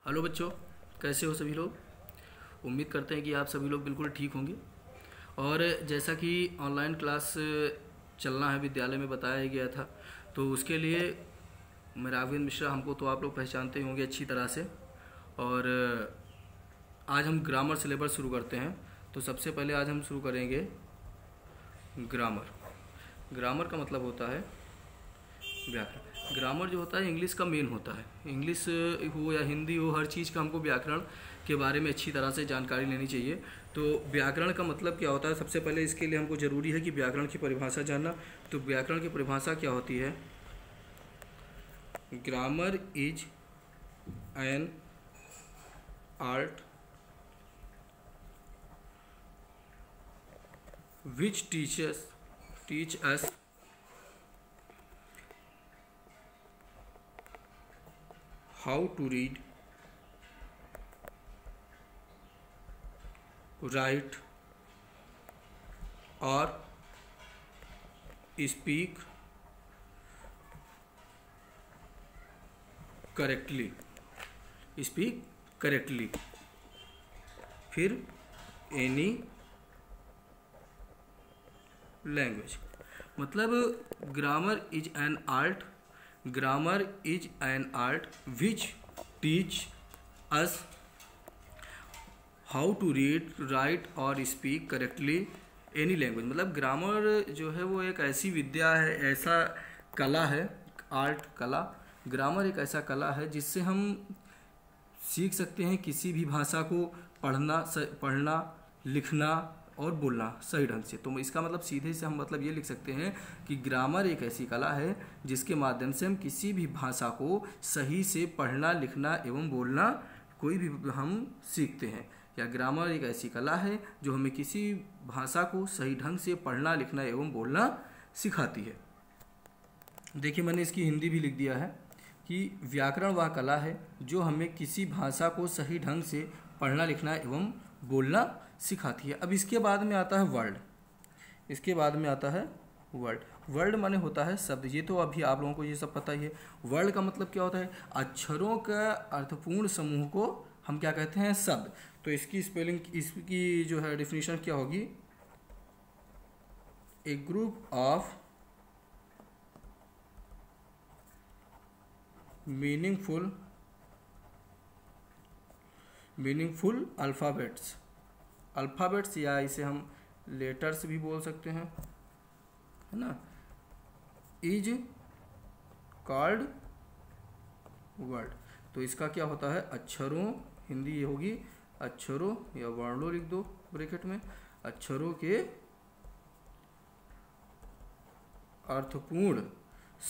Hello बच्चों, कैसे हो सभी लोग। उम्मीद करते हैं कि आप सभी लोग बिल्कुल ठीक होंगे। और जैसा कि ऑनलाइन क्लास चलना है विद्यालय में बताया ही गया था, तो उसके लिए मैं राघवेंद्र मिश्रा, हमको तो आप लोग पहचानते ही होंगे अच्छी तरह से। और आज हम ग्रामर सिलेबस शुरू करते हैं। तो सबसे पहले आज हम शुरू करेंगे ग्रामर। ग्रामर का मतलब होता है व्याकरण। ग्रामर जो होता है इंग्लिश का मेन होता है। इंग्लिश हो या हिंदी हो, हर चीज़ का हमको व्याकरण के बारे में अच्छी तरह से जानकारी लेनी चाहिए। तो व्याकरण का मतलब क्या होता है, सबसे पहले इसके लिए हमको ज़रूरी है कि व्याकरण की परिभाषा जानना। तो व्याकरण की परिभाषा क्या होती है? Grammar is an art which teach us how to read, write और स्पीक करेक्टली। Speak correctly. फिर एनी लैंग्वेज। मतलब grammar is an art. Grammar is an art which teach us how to read, write और speak correctly any language. मतलब grammar जो है वो एक ऐसी विद्या है, ऐसा कला है, आर्ट कला। ग्रामर एक ऐसा कला है जिससे हम सीख सकते हैं किसी भी भाषा को पढ़ना, लिखना और बोलना सही ढंग से। तो इसका मतलब सीधे से हम मतलब ये लिख सकते हैं कि ग्रामर एक ऐसी कला है जिसके माध्यम से हम किसी भी भाषा को सही से पढ़ना, लिखना एवं बोलना कोई भी हम सीखते हैं। या ग्रामर एक ऐसी कला है जो हमें किसी भाषा को सही ढंग से पढ़ना, लिखना एवं बोलना सिखाती है। देखिए, मैंने इसकी हिंदी भी लिख दिया है कि व्याकरण वह कला है जो हमें किसी भाषा को सही ढंग से पढ़ना, लिखना एवं बोलना सिखाती है। अब इसके बाद में आता है वर्ड। इसके बाद में आता है वर्ड। वर्ड माने होता है शब्द। ये तो अभी आप लोगों को ये सब पता ही है। वर्ड का मतलब क्या होता है? अक्षरों का अर्थपूर्ण समूह को हम क्या कहते हैं? शब्द। तो इसकी स्पेलिंग, इसकी जो है डेफिनेशन क्या होगी? A group of meaningful alphabets. Alphabets या इसे हम लेटर्स भी बोल सकते हैं, है ना, इज कॉल्ड वर्ड। तो इसका क्या होता है? अक्षरों, हिंदी ये होगी अक्षरों या वर्णों लिख दो ब्रैकेट में, अक्षरों के अर्थपूर्ण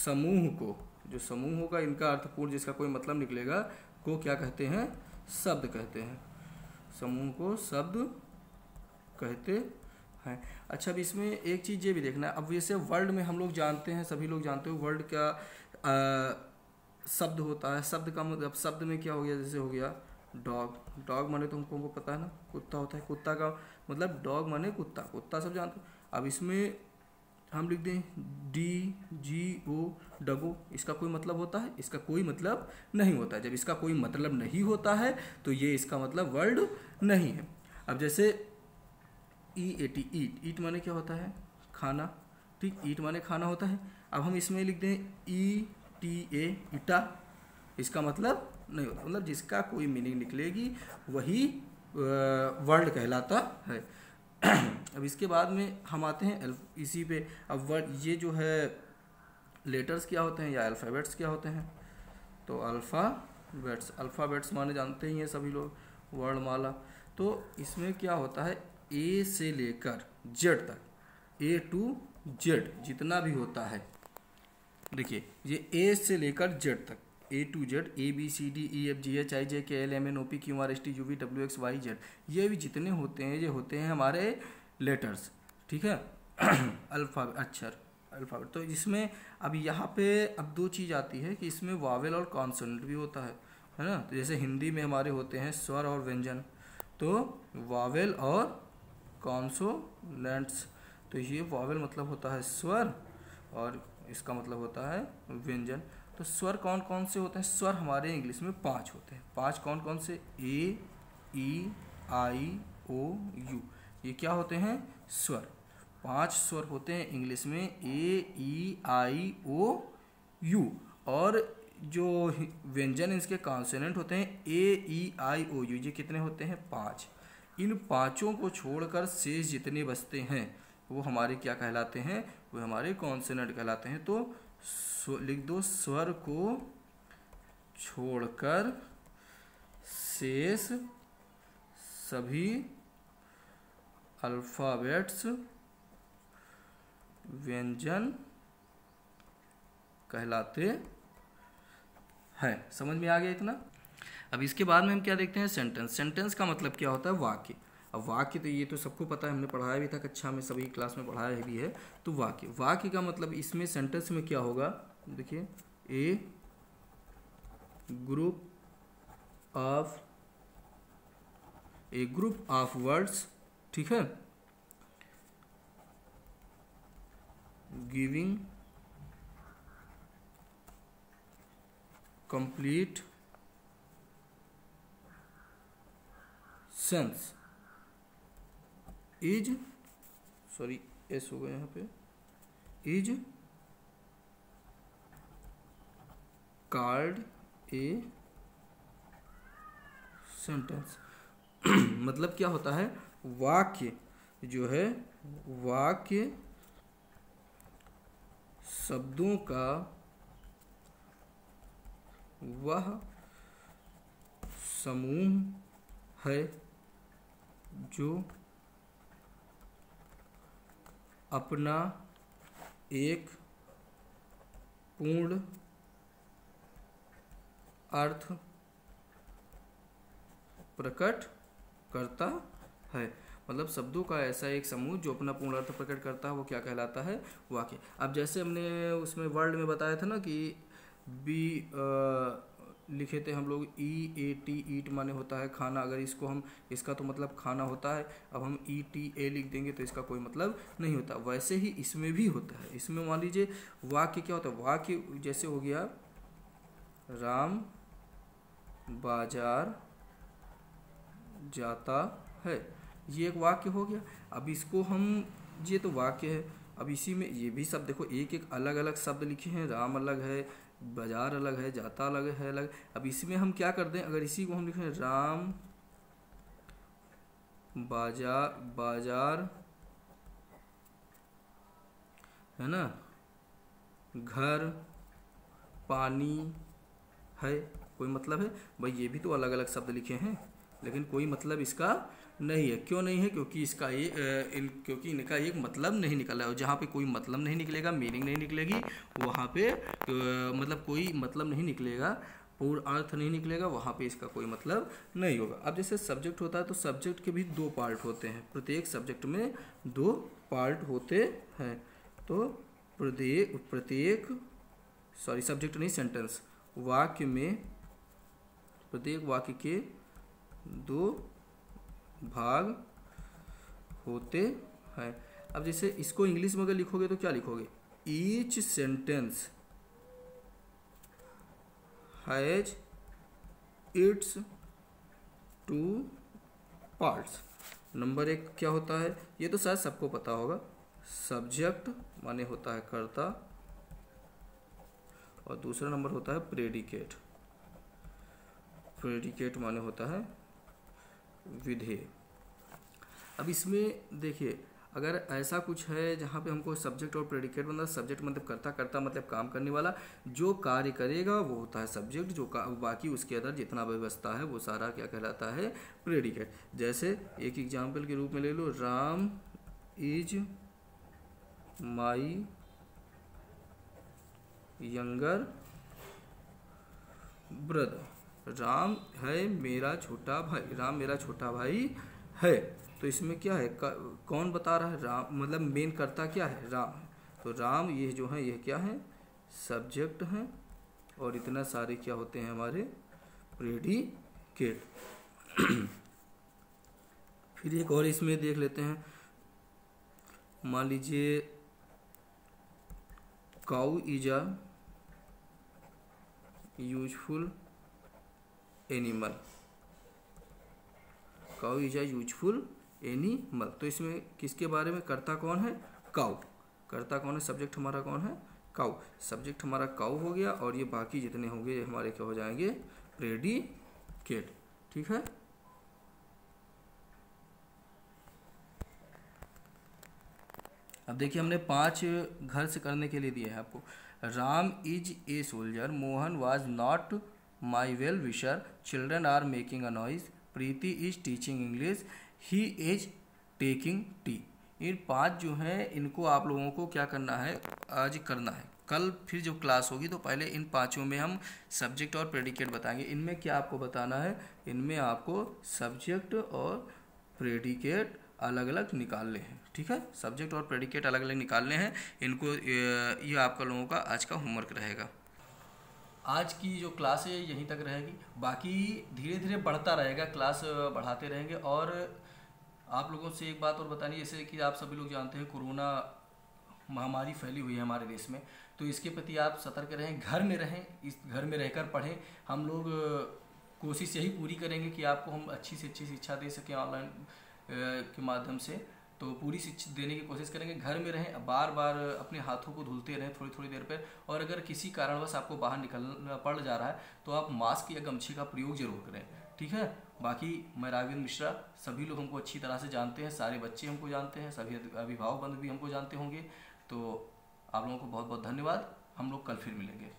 समूह को, जो समूह होगा इनका अर्थपूर्ण जिसका कोई मतलब निकलेगा, को क्या कहते हैं? शब्द कहते हैं। समूह को शब्द कहते हैं। अच्छा, अब इसमें एक चीज़ ये भी देखना है। अब जैसे वर्ड में हम लोग जानते हैं, सभी लोग जानते हो वर्ड क्या शब्द होता है। शब्द का मतलब, शब्द में क्या हो गया? जैसे हो गया डॉग। डॉग माने तो हमको पता है ना, कुत्ता होता है। कुत्ता का मतलब डॉग माने कुत्ता, कुत्ता सब जानते हो। अब इसमें हम लिख दें DGO, डगो। इसका कोई मतलब होता है? इसका कोई मतलब नहीं होता है। जब इसका कोई मतलब नहीं होता है तो ये इसका मतलब वर्ड नहीं है। अब जैसे EAT, ईट माने क्या होता है? खाना। ठीक, ईट माने खाना होता है। अब हम इसमें लिख दें ETA, इटा। इसका मतलब नहीं होता। मतलब जिसका कोई मीनिंग निकलेगी वही वर्ड कहलाता है। अब इसके बाद में हम आते हैं इसी पे। अब वर्ड, ये जो है लेटर्स क्या होते हैं या अल्फ़ाबेट्स क्या होते हैं? तो अल्फ़ाबेट्स, अल्फ़ाबेट्स माने जानते ही हैं सभी लोग, वर्णमाला। तो इसमें क्या होता है? A से लेकर Z तक, A to Z जितना भी होता है, देखिए ये A से लेकर Z तक, A to Z, ABCDEFGHIJKLMNOPQRSTUVWXYZ, ये भी जितने होते हैं ये होते हैं हमारे लेटर्स। ठीक है अल्फ़ाबेट, अक्षर, अल्फ़ाबेट। तो इसमें अब यहाँ पे अब दो चीज़ आती है कि इसमें वावेल और कॉन्सोनेंट भी होता है ना। तो जैसे हिंदी में हमारे होते हैं स्वर और व्यंजन, तो वावेल और कॉन्सोनेंट्स। तो ये वावेल मतलब होता है स्वर और इसका मतलब होता है व्यंजन। तो स्वर कौन कौन से होते हैं? स्वर हमारे इंग्लिश में 5 होते हैं। 5 कौन कौन से? ए, ई, आई, ओ, यू। ये क्या होते हैं? स्वर। 5 स्वर होते हैं इंग्लिश में, ए, ई, आई, ओ, यू। और जो व्यंजन इसके कॉन्सोनेंट होते हैं ए, ई, आई, ओ, यू, ये कितने होते हैं? 5। इन पांचों को छोड़कर शेष जितने बचते हैं वो हमारे क्या कहलाते हैं? वो हमारे कॉन्सोनेंट कहलाते हैं। तो लिख दो, स्वर को छोड़कर शेष सभी अल्फाबेट्स व्यंजन कहलाते हैं। समझ में आ गया इतना? अब इसके बाद में हम क्या देखते हैं? सेंटेंस। सेंटेंस का मतलब क्या होता है? वाक्य। अब वाक्य तो ये तो सबको पता है, हमने पढ़ाया भी था कक्षा में, सभी क्लास में पढ़ाया भी है। तो वाक्य, वाक्य का मतलब इसमें सेंटेंस में क्या होगा? देखिए, ए ग्रुप ऑफ वर्ड्स, ठीक है, giving complete sense is, sorry S हो गया यहाँ पे, इज कॉल्ड ए सेंटेंस। मतलब क्या होता है? वाक्य जो है, वाक्य शब्दों का वह समूह है जो अपना एक पूर्ण अर्थ प्रकट करता है। मतलब शब्दों का ऐसा एक समूह जो अपना पूर्ण अर्थ प्रकट करता है, वो क्या कहलाता है? वाक्य। अब जैसे हमने उसमें वर्ड में बताया था ना कि बी लिखे थे हम लोग, ई, ए, टी, ईट माने होता है खाना। अगर इसको हम, इसका तो मतलब खाना होता है, अब हम ई, टी, ए लिख देंगे तो इसका कोई मतलब नहीं होता। वैसे ही इसमें भी होता है। इसमें मान लीजिए वाक्य क्या होता है? वाक्य जैसे हो गया, राम बाजार जाता है, ये एक वाक्य हो गया। अब इसको हम, ये तो वाक्य है। अब इसी में ये भी शब्द देखो, एक एक अलग अलग शब्द लिखे हैं। राम अलग है, बाजार अलग है, जाता अलग है, अलग। अब इसमें हम क्या कर दें? अगर इसी को हम लिखें राम बाजार है ना, घर पानी है, कोई मतलब है? भाई ये भी तो अलग अलग शब्द लिखे हैं, लेकिन कोई मतलब इसका नहीं है। क्यों नहीं है? क्योंकि इसका क्योंकि इनका एक मतलब नहीं निकला है। और जहाँ पे कोई मतलब नहीं निकलेगा, मीनिंग नहीं निकलेगी, वहाँ पे मतलब कोई मतलब नहीं निकलेगा, पूर्ण अर्थ नहीं निकलेगा, वहाँ पे इसका कोई मतलब नहीं होगा। अब जैसे सब्जेक्ट होता है तो सब्जेक्ट के भी 2 पार्ट होते हैं। प्रत्येक सब्जेक्ट में 2 पार्ट होते हैं। तो सब्जेक्ट नहीं, सेंटेंस, वाक्य में प्रत्येक वाक्य के 2 भाग होते हैं। अब जैसे इसको इंग्लिश में अगर लिखोगे तो क्या लिखोगे? Each sentence has its 2 parts. Number 1 क्या होता है? ये तो शायद सबको पता होगा, सब्जेक्ट माने होता है कर्ता, और दूसरा नंबर होता है प्रेडिकेट। प्रेडिकेट माने होता है विधेय। अब इसमें देखिए, अगर ऐसा कुछ है जहाँ पे हमको सब्जेक्ट और प्रेडिकेट, मतलब सब्जेक्ट मतलब कर्ता मतलब काम करने वाला, जो कार्य करेगा वो होता है सब्जेक्ट, जो बाकी उसके अंदर जितना व्यवस्था है वो सारा क्या कहलाता है? प्रेडिकेट। जैसे एक एग्जाम्पल के रूप में ले लो, Ram is my younger brother. Ram है मेरा छोटा भाई, राम मेरा छोटा भाई है। तो इसमें क्या है? कौन बता रहा है? राम, मतलब मेन कर्ता क्या है? राम है। तो राम ये जो है, ये क्या है? सब्जेक्ट हैं, और इतना सारे क्या होते हैं हमारे? प्रेडिकेट। फिर एक और इसमें देख लेते हैं। मान लीजिए cow is a useful animal, cow is a useful animal. तो इसमें किसके बारे में, कर्ता कौन है, काउ, कर्ता कौन है, सब्जेक्ट हमारा कौन है, काउ, सब्जेक्ट हमारा काउ हो गया, और ये बाकी जितने होंगे ये हमारे क्या हो जाएंगे, प्रेडिकेट। ठीक है, अब देखिए हमने 5 घर से करने के लिए दिए हैं आपको। Ram is a soldier, Mohan was not my well wisher, children are making a noise, Preeti is teaching English, he is taking tea. इन 5 जो हैं इनको आप लोगों को क्या करना है, आज करना है। कल फिर जो क्लास होगी तो पहले इन 5 में हम सब्जेक्ट और प्रेडिकेट बताएंगे। इनमें क्या आपको बताना है, इनमें आपको सब्जेक्ट और प्रेडिकेट अलग अलग निकालने हैं। ठीक है, सब्जेक्ट और प्रेडिकेट अलग अलग निकालने हैं इनको, ये आपका लोगों का आज का होमवर्क रहेगा। आज की जो क्लास है यहीं तक रहेगी, बाकी धीरे धीरे बढ़ता रहेगा, क्लास बढ़ाते रहेंगे। और आप लोगों से एक बात और बतानी, जैसे कि आप सभी लोग जानते हैं कोरोना महामारी फैली हुई है हमारे देश में, तो इसके प्रति आप सतर्क रहें, घर में रहें, इस घर में रहकर पढ़ें। हम लोग कोशिश यही पूरी करेंगे कि आपको हम अच्छी से अच्छी शिक्षा दे सकें ऑनलाइन के माध्यम से, तो पूरी शिक्षा देने की कोशिश करेंगे। घर में रहें, बार बार अपने हाथों को धुलते रहें थोड़ी थोड़ी देर पर, और अगर किसी कारणवश आपको बाहर निकलना पड़ जा रहा है तो आप मास्क या गमछे का प्रयोग जरूर करें। ठीक है, बाकी मैं राघवेंद्र मिश्रा, सभी लोग हमको अच्छी तरह से जानते हैं, सारे बच्चे हमको जानते हैं, सभी अभिभावक बंधु भी हमको जानते होंगे। तो आप लोगों को बहुत बहुत धन्यवाद, हम लोग कल फिर मिलेंगे।